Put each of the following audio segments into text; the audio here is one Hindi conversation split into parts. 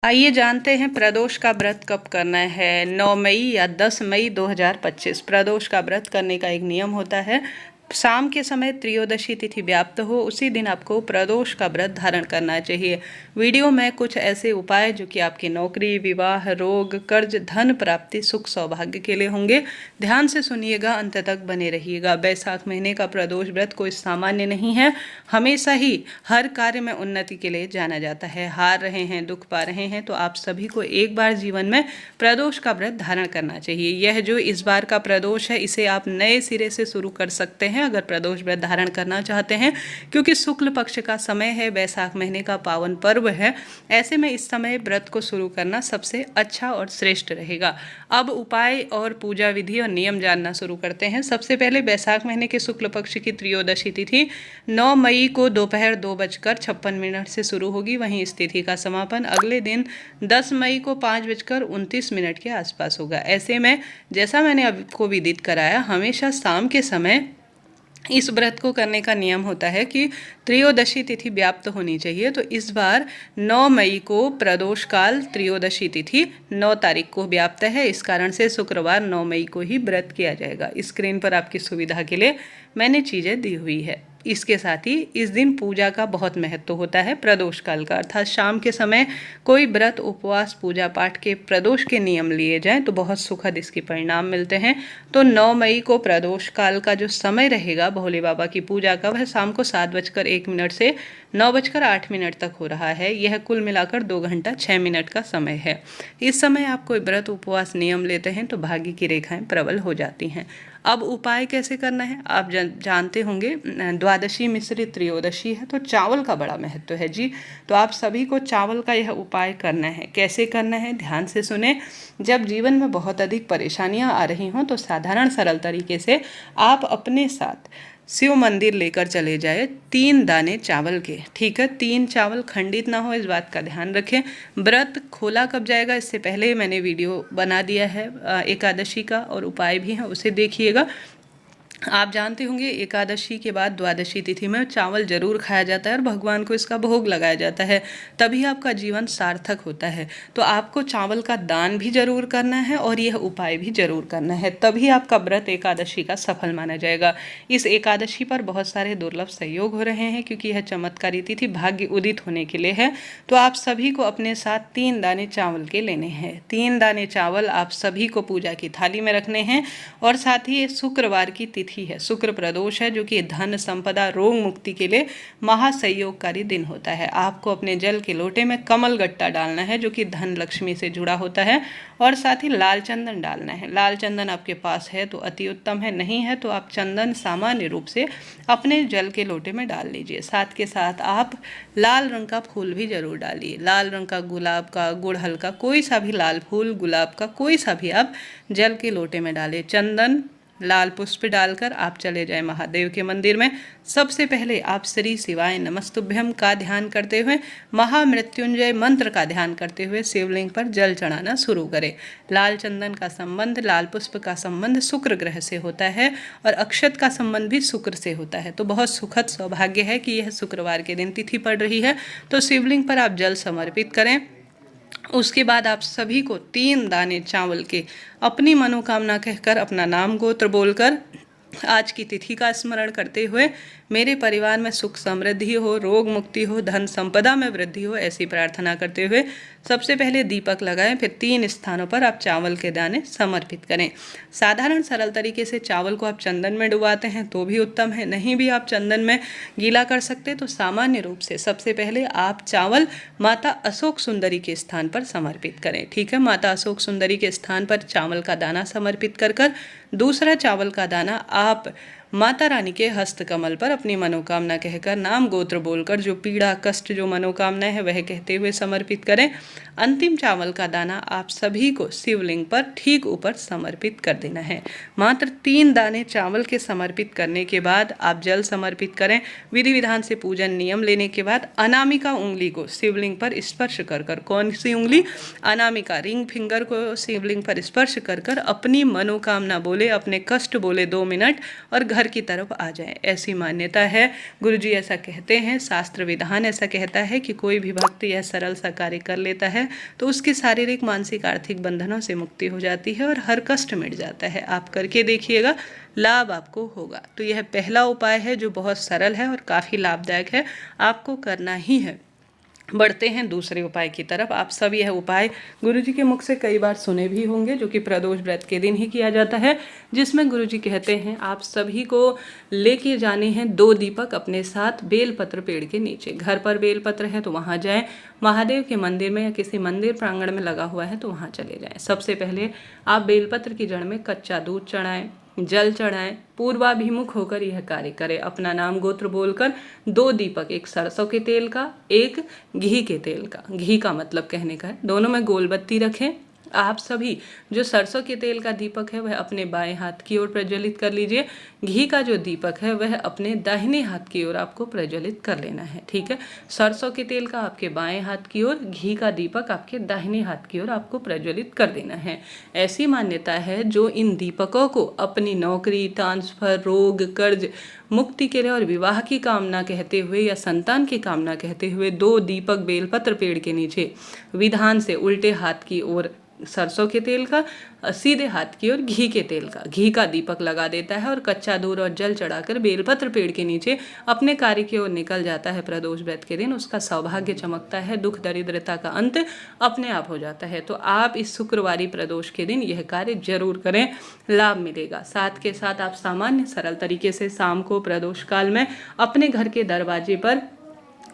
आइए जानते हैं प्रदोष का व्रत कब करना है। 9 मई या 10 मई 2025 प्रदोष का व्रत करने का एक नियम होता है। शाम के समय त्रयोदशी तिथि व्याप्त हो उसी दिन आपको प्रदोष का व्रत धारण करना चाहिए। वीडियो में कुछ ऐसे उपाय जो कि आपकी नौकरी, विवाह, रोग, कर्ज, धन प्राप्ति, सुख, सौभाग्य के लिए होंगे। ध्यान से सुनिएगा, अंत तक बने रहिएगा। बैसाख महीने का प्रदोष व्रत कोई सामान्य नहीं है। हमेशा ही हर कार्य में उन्नति के लिए जाना जाता है। हार रहे हैं, दुख पा रहे हैं तो आप सभी को एक बार जीवन में प्रदोष का व्रत धारण करना चाहिए। यह जो इस बार का प्रदोष है इसे आप नए सिरे से शुरू कर सकते हैं अगर प्रदोष व्रत धारण करना चाहते हैं, क्योंकि शुक्ल पक्ष का समय है, बैसाख महीने का पावन पर्व है। ऐसे में इस समय व्रत को शुरू करना सबसे अच्छा और श्रेष्ठ रहेगा। अब उपाय और पूजा विधि और नियम जानना शुरू करते हैं। सबसे पहले बैसाख महीने के शुक्ल पक्ष की त्रयोदशी तिथि 9 मई को दोपहर 2:56 से शुरू होगी। वहीं इस तिथि का समापन अगले दिन 10 मई को 5:29 के आसपास होगा। ऐसे में जैसा मैंने आपको विदित कराया, हमेशा शाम के समय इस व्रत को करने का नियम होता है कि त्रयोदशी तिथि व्याप्त होनी चाहिए। तो इस बार 9 मई को प्रदोष काल त्रयोदशी तिथि 9 तारीख को व्याप्त है। इस कारण से शुक्रवार 9 मई को ही व्रत किया जाएगा। स्क्रीन पर आपकी सुविधा के लिए मैंने चीज़ें दी हुई है। इसके साथ ही इस दिन पूजा का बहुत महत्व होता है। प्रदोष काल का अर्थात शाम के समय कोई व्रत, उपवास, पूजा पाठ के प्रदोष के नियम लिए जाएं तो बहुत सुखद इसके परिणाम मिलते हैं। तो 9 मई को प्रदोष काल का जो समय रहेगा भोले बाबा की पूजा का, वह शाम को 7:01 से 9:08 तक हो रहा है। यह कुल मिलाकर 2 घंटा 6 मिनट का समय है। इस समय आप कोई व्रत, उपवास, नियम लेते हैं तो भाग्य की रेखाएं प्रबल हो जाती हैं। अब उपाय कैसे करना है आप जानते होंगे। द्वादशी मिश्रित त्रयोदशी है तो चावल का बड़ा महत्व है जी। तो आप सभी को चावल का यह उपाय करना है। कैसे करना है ध्यान से सुने। जब जीवन में बहुत अधिक परेशानियां आ रही हों तो साधारण सरल तरीके से आप अपने साथ शिव मंदिर लेकर चले जाए 3 दाने चावल के। ठीक है, 3 चावल खंडित ना हो, इस बात का ध्यान रखें। व्रत खोला कब जाएगा इससे पहले मैंने वीडियो बना दिया है एकादशी का, और उपाय भी हैं, उसे देखिएगा। आप जानते होंगे एकादशी के बाद द्वादशी तिथि में चावल जरूर खाया जाता है और भगवान को इसका भोग लगाया जाता है, तभी आपका जीवन सार्थक होता है। तो आपको चावल का दान भी जरूर करना है और यह उपाय भी जरूर करना है, तभी आपका व्रत एकादशी का सफल माना जाएगा। इस एकादशी पर बहुत सारे दुर्लभ संयोग हो रहे हैं क्योंकि यह चमत्कारी तिथि भाग्य उदित होने के लिए है। तो आप सभी को अपने साथ 3 दाने चावल के लेने हैं। 3 दाने चावल आप सभी को पूजा की थाली में रखने हैं। और साथ ही ये शुक्रवार की तिथि है, शुक्र प्रदोष है, जो कि धन, संपदा, रोग मुक्ति के लिए महासंयोगकारी दिन होता है। आपको अपने जल के लोटे में कमल गट्टा डालना है जो कि धन लक्ष्मी से जुड़ा होता है, और साथ ही लाल चंदन डालना है। लाल चंदन आपके पास है तो अति उत्तम है, नहीं है तो आप चंदन सामान्य रूप से अपने जल के लोटे में डाल लीजिए। साथ के साथ आप लाल रंग का फूल भी जरूर डालिए। लाल रंग का, गुलाब का, गुड़हल का, कोई सा भी लाल फूल, गुलाब का कोई सा भी आप जल के लोटे में डालें। चंदन, लाल पुष्प डालकर आप चले जाएं महादेव के मंदिर में। सबसे पहले आप श्री शिवाय नमस्तुभ्यम का ध्यान करते हुए, महामृत्युंजय मंत्र का ध्यान करते हुए शिवलिंग पर जल चढ़ाना शुरू करें। लाल चंदन का संबंध, लाल पुष्प का संबंध शुक्र ग्रह से होता है और अक्षत का संबंध भी शुक्र से होता है। तो बहुत सुखद सौभाग्य है कि यह शुक्रवार के दिन तिथि पड़ रही है, तो शिवलिंग पर आप जल समर्पित करें। उसके बाद आप सभी को 3 दाने चावल के अपनी मनोकामना कहकर, अपना नाम गोत्र बोलकर, आज की तिथि का स्मरण करते हुए, मेरे परिवार में सुख समृद्धि हो, रोग मुक्ति हो, धन संपदा में वृद्धि हो, ऐसी प्रार्थना करते हुए सबसे पहले दीपक लगाएं। फिर 3 स्थानों पर आप चावल के दाने समर्पित करें। साधारण सरल तरीके से चावल को आप चंदन में डुबाते हैं तो भी उत्तम है, नहीं भी आप चंदन में गीला कर सकते तो सामान्य रूप से सबसे पहले आप चावल माता अशोक सुंदरी के स्थान पर समर्पित करें। ठीक है, माता अशोक सुंदरी के स्थान पर चावल का दाना समर्पित कर दूसरा चावल का दाना आप माता रानी के हस्त कमल पर अपनी मनोकामना कहकर, नाम गोत्र बोलकर, जो पीड़ा, कष्ट, जो मनोकामना है वह कहते हुए समर्पित करें। अंतिम चावल का दाना आप सभी को शिवलिंग पर ठीक ऊपर समर्पित कर देना है। मात्र 3 दाने चावल के समर्पित करने के बाद आप जल समर्पित करें। विधि विधान से पूजन नियम लेने के बाद अनामिका उंगली को शिवलिंग पर स्पर्श कर, कौन सी उंगली? अनामिका, रिंग फिंगर को शिवलिंग पर स्पर्श कर अपनी मनोकामना बोले, अपने कष्ट बोले 2 मिनट, और घर की तरफ आ जाए, ऐसी मान्यता है। गुरुजी ऐसा कहते हैं, शास्त्र विधान ऐसा कहता है कि कोई भी भक्त यह सरल सा कार्य कर लेता है तो उसकी शारीरिक, मानसिक, आर्थिक बंधनों से मुक्ति हो जाती है और हर कष्ट मिट जाता है। आप करके देखिएगा, लाभ आपको होगा। तो यह पहला उपाय है जो बहुत सरल है और काफ़ी लाभदायक है, आपको करना ही है। बढ़ते हैं दूसरे उपाय की तरफ। आप सब यह उपाय गुरुजी के मुख से कई बार सुने भी होंगे, जो कि प्रदोष व्रत के दिन ही किया जाता है, जिसमें गुरुजी कहते हैं आप सभी को लेके जाने हैं 2 दीपक अपने साथ बेलपत्र पेड़ के नीचे। घर पर बेलपत्र है तो वहाँ जाएं, महादेव के मंदिर में या किसी मंदिर प्रांगण में लगा हुआ है तो वहाँ चले जाएं। सबसे पहले आप बेलपत्र की जड़ में कच्चा दूध चढ़ाएं, जल चढ़ाएं, पूर्वाभिमुख होकर यह कार्य करें। अपना नाम गोत्र बोलकर 2 दीपक, एक सरसों के तेल का, एक घी के तेल का, घी का मतलब कहने का है, दोनों में गोल बत्ती रखें। आप सभी जो सरसों के तेल का दीपक है वह अपने बाएं हाथ की ओर प्रज्वलित कर लीजिए। घी का जो दीपक है वह अपने दाहिने हाथ की ओर आपको प्रज्वलित कर लेना है। ठीक है, सरसों के तेल का आपके बाएं हाथ की ओर, घी का दीपक आपके दाहिने हाथ की ओर आपको प्रज्वलित कर देना है। ऐसी मान्यता है जो इन दीपकों को अपनी नौकरी, ट्रांसफर, रोग, कर्ज मुक्ति के लिए और विवाह की कामना कहते हुए या संतान की कामना कहते हुए 2 दीपक बेलपत्र पेड़ के नीचे विधान से उल्टे हाथ की ओर सरसों के तेल का, सीधे हाथ की ओर घी के तेल का, घी का दीपक लगा देता है और कच्चा दूध और जल चढ़ाकर बेलपत्र पेड़ के नीचे अपने कार्य की ओर निकल जाता है। प्रदोष व्रत के दिन उसका सौभाग्य चमकता है, दुख दरिद्रता का अंत अपने आप हो जाता है। तो आप इस शुक्रवारी प्रदोष के दिन यह कार्य जरूर करें, लाभ मिलेगा। साथ के साथ आप सामान्य सरल तरीके से शाम को प्रदोष काल में अपने घर के दरवाजे पर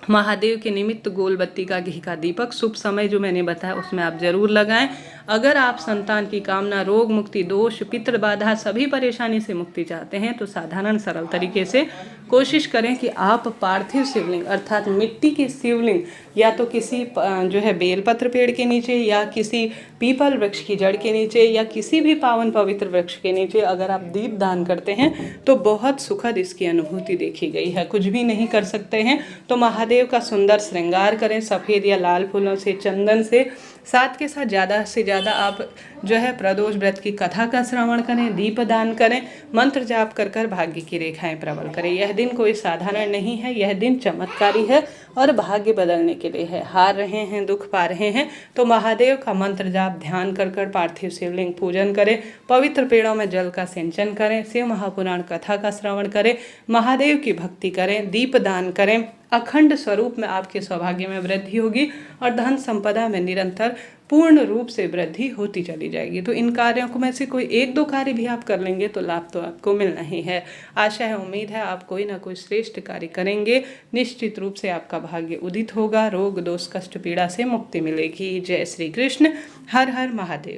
महादेव के निमित्त गोल बत्ती का, घी का दीपक, शुभ समय जो मैंने बताया उसमें आप जरूर लगाएं। अगर आप संतान की कामना, रोग मुक्ति, दोष, पितृ बाधा, सभी परेशानी से मुक्ति चाहते हैं तो साधारण सरल तरीके से कोशिश करें कि आप पार्थिव शिवलिंग अर्थात मिट्टी की शिवलिंग या तो किसी जो है बेलपत्र पेड़ के नीचे या किसी पीपल वृक्ष की जड़ के नीचे या किसी भी पावन पवित्र वृक्ष के नीचे अगर आप दीप दान करते हैं तो बहुत सुखद इसकी अनुभूति देखी गई है। कुछ भी नहीं कर सकते हैं तो महादेव का सुंदर श्रृंगार करें सफ़ेद या लाल फूलों से, चंदन से। साथ के साथ ज़्यादा से ज़्यादा आप जो है प्रदोष व्रत की कथा का श्रवण करें, दीप दान करें, मंत्र जाप कर कर भाग्य की रेखाएं प्रबल करें। यह दिन कोई साधारण नहीं है, यह दिन चमत्कारी है और भाग्य बदलने के लिए है। हार रहे हैं, दुख पा रहे हैं तो महादेव का मंत्र जाप ध्यान कर कर पार्थिव शिवलिंग पूजन करें, पवित्र पेड़ों में जल का सिंचन करें, शिव महापुराण कथा का श्रवण करें, महादेव की भक्ति करें, दीप दान करें। अखंड स्वरूप में आपके सौभाग्य में वृद्धि होगी और धन संपदा में निरंतर पूर्ण रूप से वृद्धि होती चली जाएगी। तो इन कार्यों को में से कोई 1-2 कार्य भी आप कर लेंगे तो लाभ तो आपको मिलना ही है। आशा है, उम्मीद है आप कोई ना कोई श्रेष्ठ कार्य करेंगे, निश्चित रूप से आपका भाग्य उदित होगा, रोग दोष कष्ट पीड़ा से मुक्ति मिलेगी। जय श्री कृष्ण, हर हर महादेव।